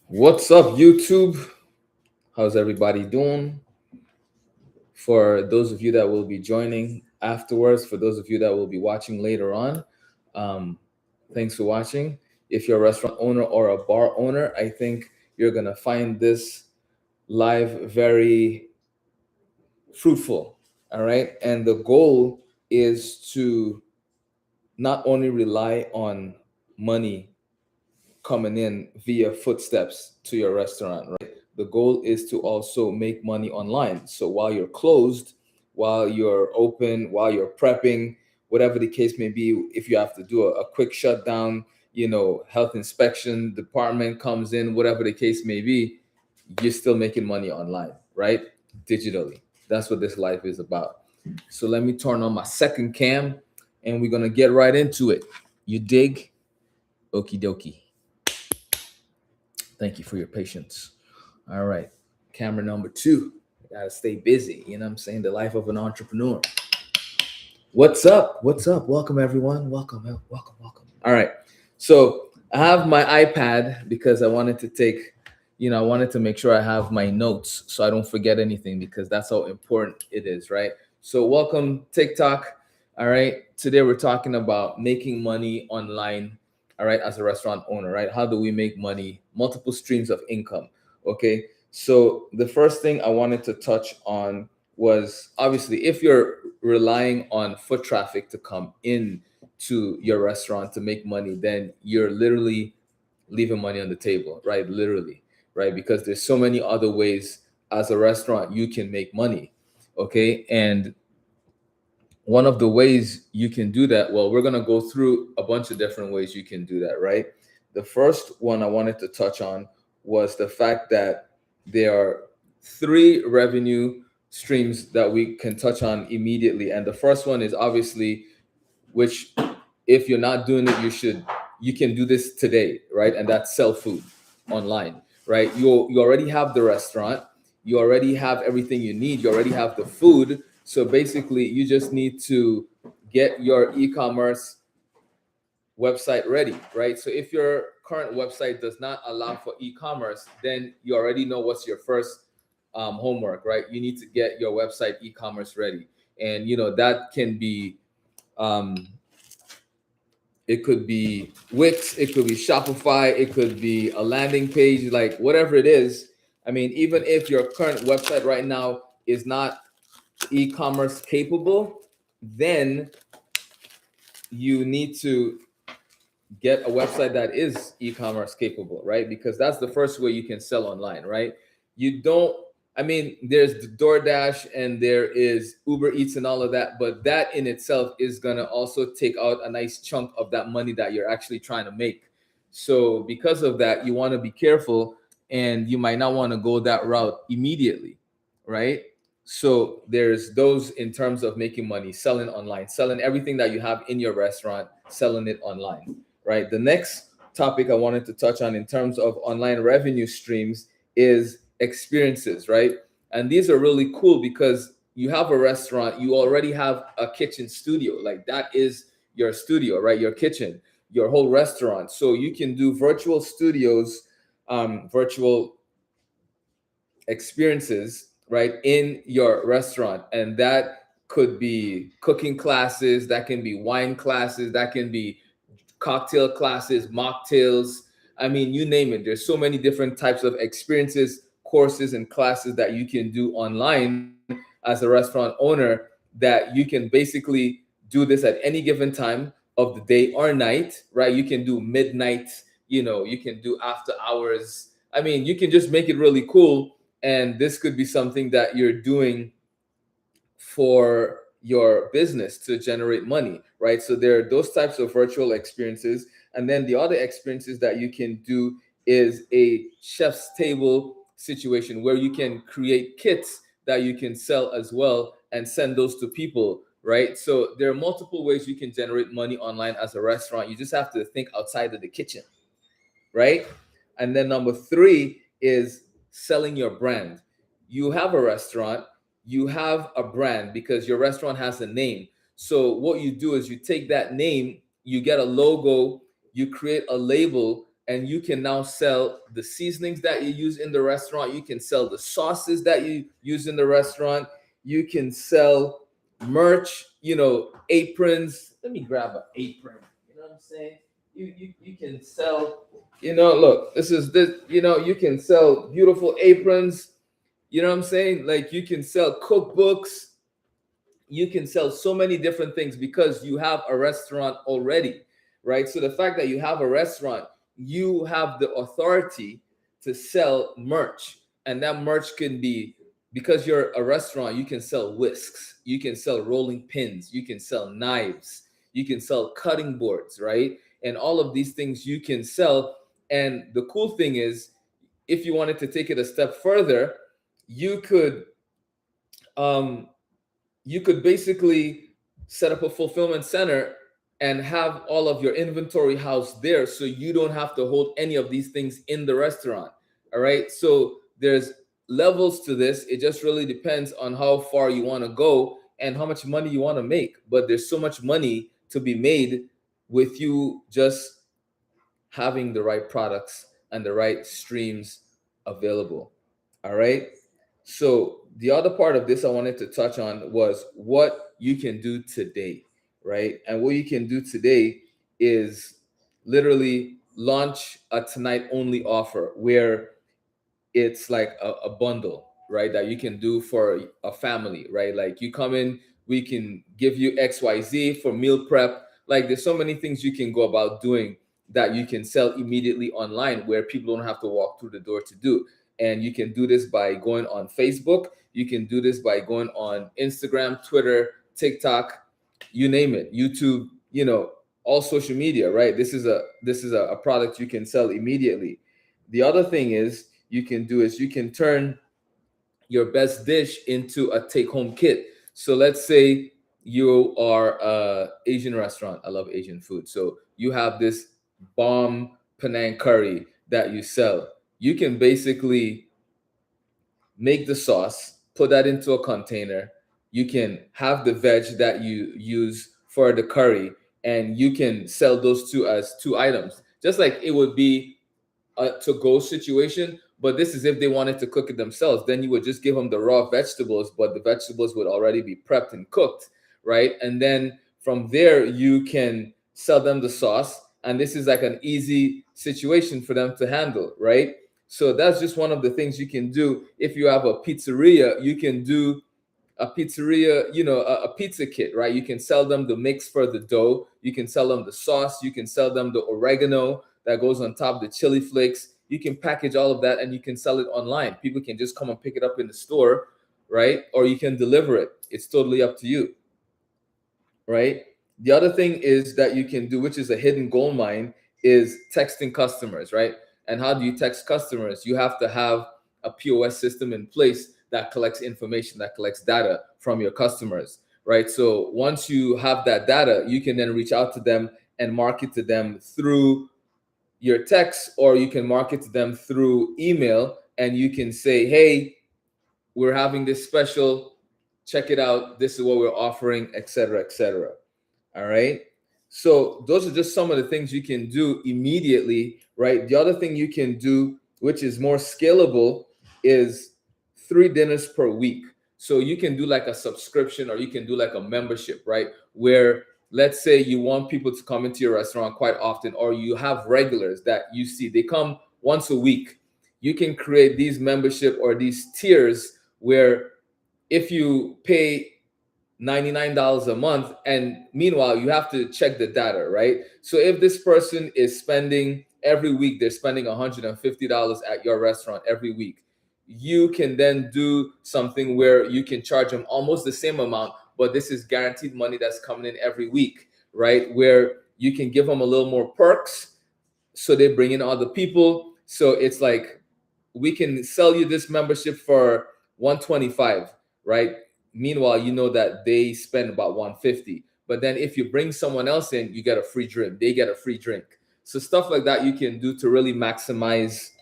What's up, YouTube? How's everybody doing? For those of you that will be joining afterwards, for those of you that will be watching later on, um, thanks for watching. If you're a restaurant owner or a bar owner, I think you're going to find this live very fruitful. All right. And the goal is to not only rely on money coming in via footsteps to your restaurant, right? The goal is to also make money online. So while you're closed, while you're open, while you're prepping, whatever the case may be, if you have to do a quick shutdown, health inspection department comes in, whatever the case may be, you're still making money online, right? Digitally. That's what this life is about. So let me turn on my second cam and we're going to get right into it. You dig? Okie dokie. Thank you for your patience. All right. Camera number two. Gotta stay busy. You know what I'm saying? The life of an entrepreneur. What's up? What's up? Welcome, everyone. Welcome. All right. So I have my iPad because I wanted to I wanted to make sure I have my notes so I don't forget anything because that's how important it is, right? So welcome, TikTok. All right. Today we're talking about making money online, all right, as a restaurant owner, right? How do we make money? Multiple streams of income. Okay. So the first thing I wanted to touch on was obviously if you're relying on foot traffic to come in to your restaurant to make money, then you're literally leaving money on the table, right? Literally, right? Because there's so many other ways as a restaurant you can make money. Okay. And one of the ways you can do that, well, we're going to go through a bunch of different ways you can do that, right? The first one I wanted to touch on was the fact that there are three revenue streams that we can touch on immediately. And the first one is obviously, which if you're not doing it, you can do this today, right? And that's sell food online, right? You already have the restaurant, you already have everything you need, you already have the food. So basically, you just need to get your e-commerce website ready, right? So if your current website does not allow for e-commerce, then you already know what's your first homework, right? You need to get your website e-commerce ready, and that can be um, it could be Wix, it could be Shopify, it could be a landing page, like whatever it is. I mean, even if your current website right now is not e-commerce capable, then you need to get a website that is e-commerce capable, right? Because that's the first way you can sell online, right? You don't, I mean, there's the DoorDash and there is Uber Eats and all of that, but that in itself is gonna also take out a nice chunk of that money that you're actually trying to make. So because of that, you want to be careful and you might not want to go that route immediately, right? So there's those in terms of making money, selling online, selling everything that you have in your restaurant, selling it online, right? The next topic I wanted to touch on in terms of online revenue streams is experiences, right? And these are really cool because you have a restaurant, you already have a kitchen studio, like that is your studio, right? Your kitchen, your whole restaurant. So you can do virtual studios, virtual experiences, right, in your restaurant. And that could be cooking classes, that can be wine classes, that can be cocktail classes, mocktails. I mean, you name it. There's so many different types of experiences, courses, and classes that you can do online as a restaurant owner that you can basically do this at any given time of the day or night, right? You can do midnight, you can do after hours. I mean, you can just make it really cool. And this could be something that you're doing for your business to generate money, right? So there are those types of virtual experiences. And then the other experiences that you can do is a chef's table situation where you can create kits that you can sell as well and send those to people, right? So there are multiple ways you can generate money online as a restaurant. You just have to think outside of the kitchen, right? And then number three is selling your brand. You have a restaurant, you have a brand because your restaurant has a name. So what you do is you take that name, you get a logo, you create a label, and you can now sell the seasonings that you use in the restaurant. You can sell the sauces that you use in the restaurant. You can sell merch, aprons. Let me grab an apron. You know what I'm saying? You can sell, look, this is this, you can sell beautiful aprons. You know what I'm saying? Like, you can sell cookbooks. You can sell so many different things because you have a restaurant already, right? So the fact that you have a restaurant, you have the authority to sell merch. And that merch can be, because you're a restaurant, you can sell whisks, you can sell rolling pins, you can sell knives, you can sell cutting boards, right? And all of these things you can sell. And the cool thing is, if you wanted to take it a step further, you could basically set up a fulfillment center and have all of your inventory housed there, so you don't have to hold any of these things in the restaurant. All right. So there's levels to this. It just really depends on how far you want to go and how much money you want to make. But there's so much money to be made with you just having the right products and the right streams available. All right. So the other part of this I wanted to touch on was what you can do today, right? And what you can do today is literally launch a tonight only offer where it's like a bundle, right? That you can do for a family, right? Like, you come in, we can give you XYZ for meal prep. Like, there's so many things you can go about doing that you can sell immediately online, where people don't have to walk through the door to do. And you can do this by going on Facebook. You can do this by going on Instagram, Twitter, TikTok, you name it, YouTube, all social media, right? This is a product you can sell immediately. The other thing is you can turn your best dish into a take-home kit. So let's say you are a Asian restaurant. I love Asian food. So you have this bomb Penang curry that you sell. You can basically make the sauce, put that into a container. You can have the veg that you use for the curry, and you can sell those two as two items, just like it would be a to-go situation. But this is if they wanted to cook it themselves. Then you would just give them the raw vegetables, but the vegetables would already be prepped and cooked, right? And then from there, you can sell them the sauce. And this is like an easy situation for them to handle, right? So that's just one of the things you can do. If you have a pizzeria, you can do a pizzeria, a pizza kit, right? You can sell them the mix for the dough. You can sell them the sauce. You can sell them the oregano that goes on top, the chili flakes. You can package all of that and you can sell it online. People can just come and pick it up in the store, right? Or you can deliver it. It's totally up to you, right? The other thing is that you can do, which is a hidden gold mine, is texting customers, right? And how do you text customers? You have to have a POS system in place that collects information, that collects data from your customers, right? So once you have that data, you can then reach out to them and market to them through your text, or you can market to them through email, and you can say, hey, we're having this special, check it out, this is what we're offering, etc., etc. All right. So those are just some of the things you can do immediately, right? The other thing you can do, which is more scalable, is 3 dinners per week. So you can do like a subscription, or you can do like a membership, right? Where, let's say you want people to come into your restaurant quite often, or you have regulars that you see, they come once a week. You can create these membership or these tiers where if you pay $99 a month, and meanwhile you have to check the data, right? So if this person is spending every week, they're spending $150 at your restaurant every week, you can then do something where you can charge them almost the same amount, but this is guaranteed money that's coming in every week, right? Where you can give them a little more perks, so they bring in other people. So it's like, we can sell you this membership for $125, right? Meanwhile, you know that they spend about $150. But then if you bring someone else in, you get a free drink. They get a free drink. So stuff like that you can do to really maximize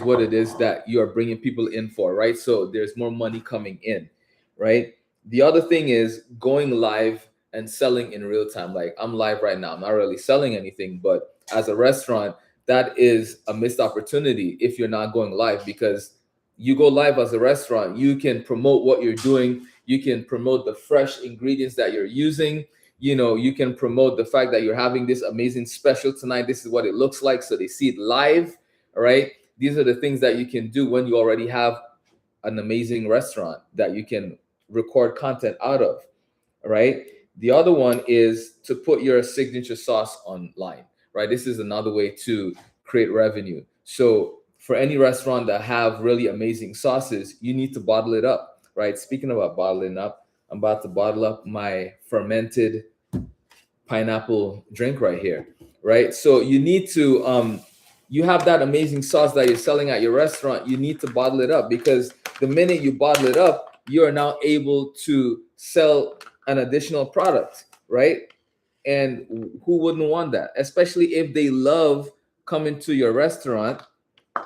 what it is that you are bringing people in for, right? So there's more money coming in, right? The other thing is going live and selling in real time. Like I'm live right now. I'm not really selling anything, but as a restaurant, that is a missed opportunity if you're not going live, because you go live as a restaurant, you can promote what you're doing, you can promote the fresh ingredients that you're using, you can promote the fact that you're having this amazing special tonight. This is what it looks like, so they see it live. All right, these are the things that you can do when you already have an amazing restaurant that you can record content out of. All right, the other one is to put your signature sauce online. Right, this is another way to create revenue. So for any restaurant that have really amazing sauces, you need to bottle it up. Right, speaking about bottling up, I'm about to bottle up my fermented pineapple drink right here. Right, so you need to you have that amazing sauce that you're selling at your restaurant, you need to bottle it up, because the minute you bottle it up, you are now able to sell an additional product, right? And who wouldn't want that, especially if they love coming to your restaurant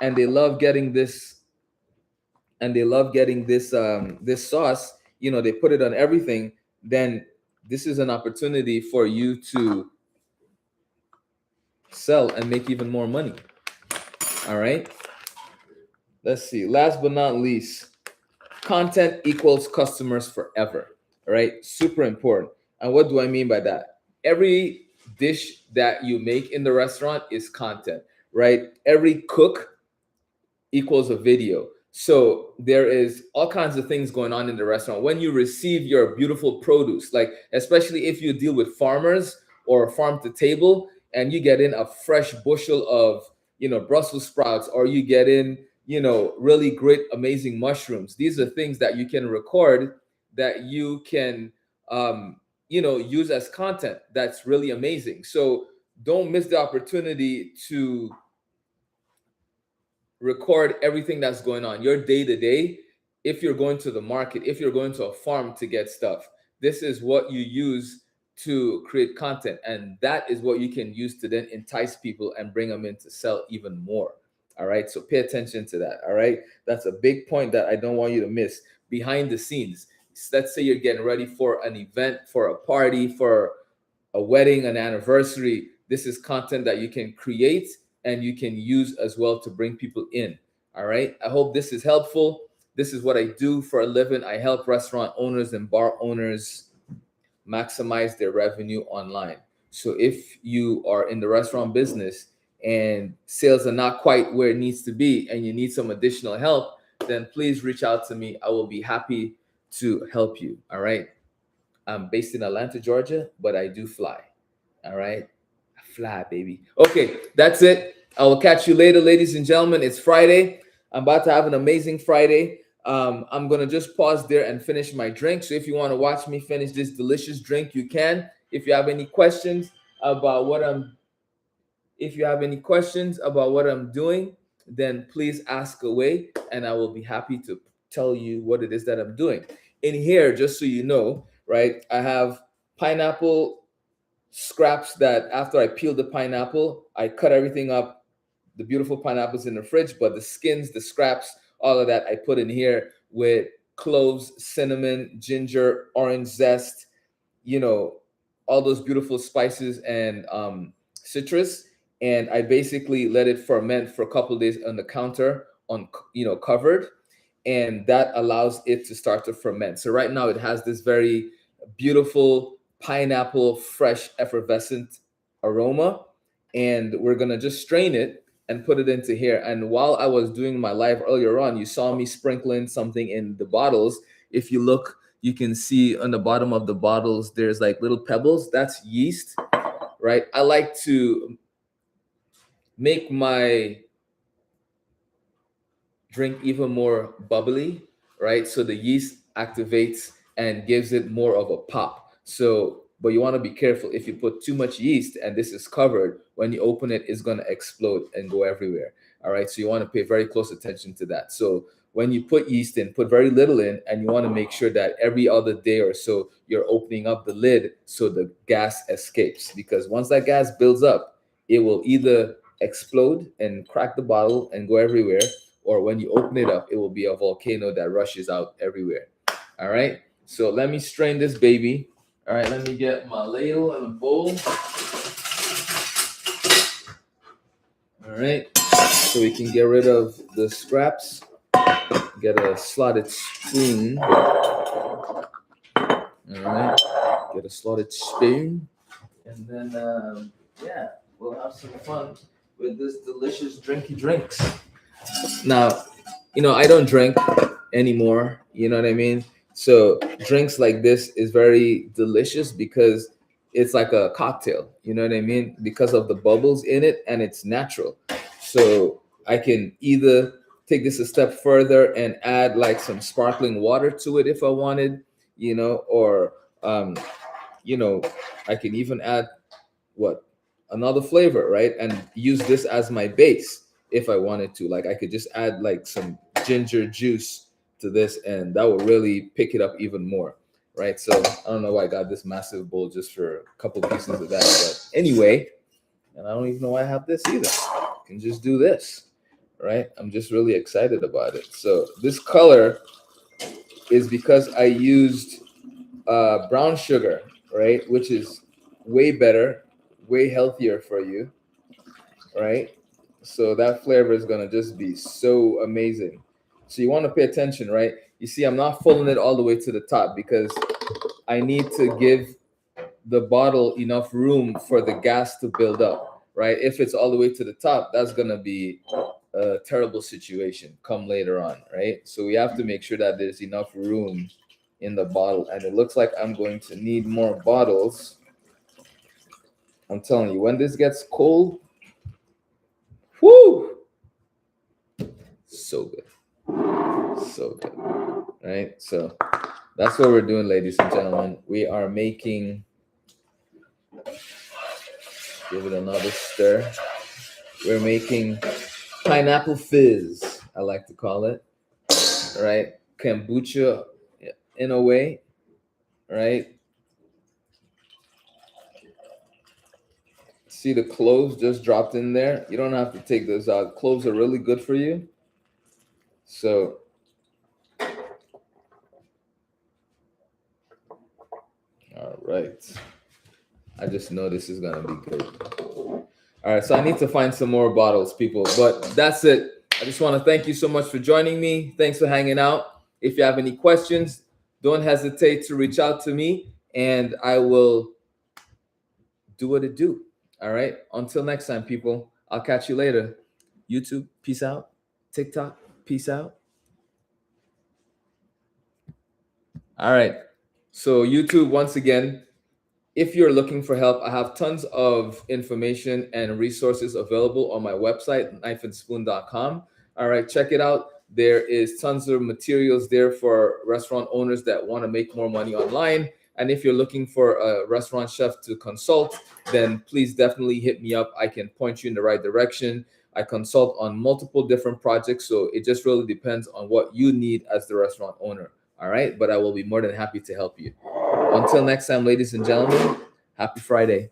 and they love getting this this sauce, they put it on everything. Then this is an opportunity for you to sell and make even more money. All right, let's see, last but not least, content equals customers forever. All right, super important. And what do I mean by that? Every dish that you make in the restaurant is content, right? Every cook equals a video. So there is all kinds of things going on in the restaurant. When you receive your beautiful produce, like especially if you deal with farmers or farm to table, and you get in a fresh bushel of, Brussels sprouts, or you get in, really great, amazing mushrooms. These are things that you can record, that you can, use as content. That's really amazing. So don't miss the opportunity to record everything that's going on your day to day. If you're going to the market, if you're going to a farm to get stuff, this is what you use to create content, and that is what you can use to then entice people and bring them in to sell even more. All right, so pay attention to that. All right, that's a big point that I don't want you to miss. Behind the scenes, let's say you're getting ready for an event, for a party, for a wedding, an anniversary. This is content that you can create and you can use as well to bring people in. All right, I hope this is helpful. This is what I do for a living. I help restaurant owners and bar owners maximize their revenue online. So if you are in the restaurant business and sales are not quite where it needs to be and you need some additional help, then please reach out to me. I will be happy to help you. All right, I'm based in Atlanta, Georgia, but I do fly. All right, I fly, baby. Okay, that's it. I will catch you later, ladies and gentlemen. It's Friday. I'm about to have an amazing Friday. I'm gonna just pause there and finish my drink. So if you want to watch me finish this delicious drink, you can. If you have any questions about what I'm doing, then please ask away, and I will be happy to tell you what it is that I'm doing. In here, just so you know, right, I have pineapple scraps that after I peel the pineapple, I cut everything up. The beautiful pineapples in the fridge, but the skins, the scraps, all of that I put in here with cloves, cinnamon, ginger, orange zest, all those beautiful spices and citrus. And I basically let it ferment for a couple of days on the counter, on covered, and that allows it to start to ferment. So right now it has this very beautiful pineapple, fresh, effervescent aroma, and we're gonna just strain it and put it into here. And while I was doing my live earlier on, you saw me sprinkling something in the bottles. If you look, you can see on the bottom of the bottles, there's like little pebbles. That's yeast, right? I like to make my drink even more bubbly, right? So the yeast activates and gives it more of a pop. So, but you want to be careful. If you put too much yeast and this is covered, when you open it, it's going to explode and go everywhere. All right. So you want to pay very close attention to that. So when you put yeast in, put very little in, and you want to make sure that every other day or so you're opening up the lid so the gas escapes. Because once that gas builds up, it will either explode and crack the bottle and go everywhere, or when you open it up, it will be a volcano that rushes out everywhere. All right. So let me strain this baby. All right, let me get my ladle and a bowl. All right, so we can get rid of the scraps. Get a slotted spoon. All right, get a slotted spoon. And then, yeah, we'll have some fun with this delicious drinky drinks. Now, I don't drink anymore. You know what I mean? So drinks like this is very delicious because it's like a cocktail. You know what I mean? Because of the bubbles in it and it's natural. So I can either take this a step further and add like some sparkling water to it if I wanted, or um, you know, I can even add what another flavor, right? And use this as my base if I wanted to. Like I could just add like some ginger juice to this and that will really pick it up even more, right? So I don't know why I got this massive bowl just for a couple pieces of that. But anyway, and I don't even know why I have this either. I can just do this, right? I'm just really excited about it. So this color is because I used brown sugar, right? Which is way better, way healthier for you, right? So that flavor is gonna just be so amazing. So you want to pay attention, right? You see, I'm not filling it all the way to the top because I need to give the bottle enough room for the gas to build up, right? If it's all the way to the top, that's gonna be a terrible situation come later on, right? So we have to make sure that there's enough room in the bottle, and it looks like I'm going to need more bottles. I'm telling you, when this gets cold, whoo, so good, so good, right? So that's what we're doing, ladies and gentlemen. We are making, give it another stir. We're making pineapple fizz, I like to call it, right? Kombucha in a way, right? See the cloves just dropped in there. You don't have to take those out. Cloves are really good for you. So all right. I just know this is gonna be good. All right, so I need to find some more bottles, people. But that's it. I just want to thank you so much for joining me. Thanks for hanging out. If you have any questions, don't hesitate to reach out to me and I will do what it do. All right. Until next time, people. I'll catch you later. YouTube, peace out. TikTok, peace out. All right. So YouTube, once again, if you're looking for help, I have tons of information and resources available on my website, knifeandspoon.com. All right, check it out. There is tons of materials there for restaurant owners that want to make more money online. And if you're looking for a restaurant chef to consult, then please definitely hit me up. I can point you in the right direction. I consult on multiple different projects, so it just really depends on what you need as the restaurant owner. All right, but I will be more than happy to help you. Until next time, ladies and gentlemen, happy Friday.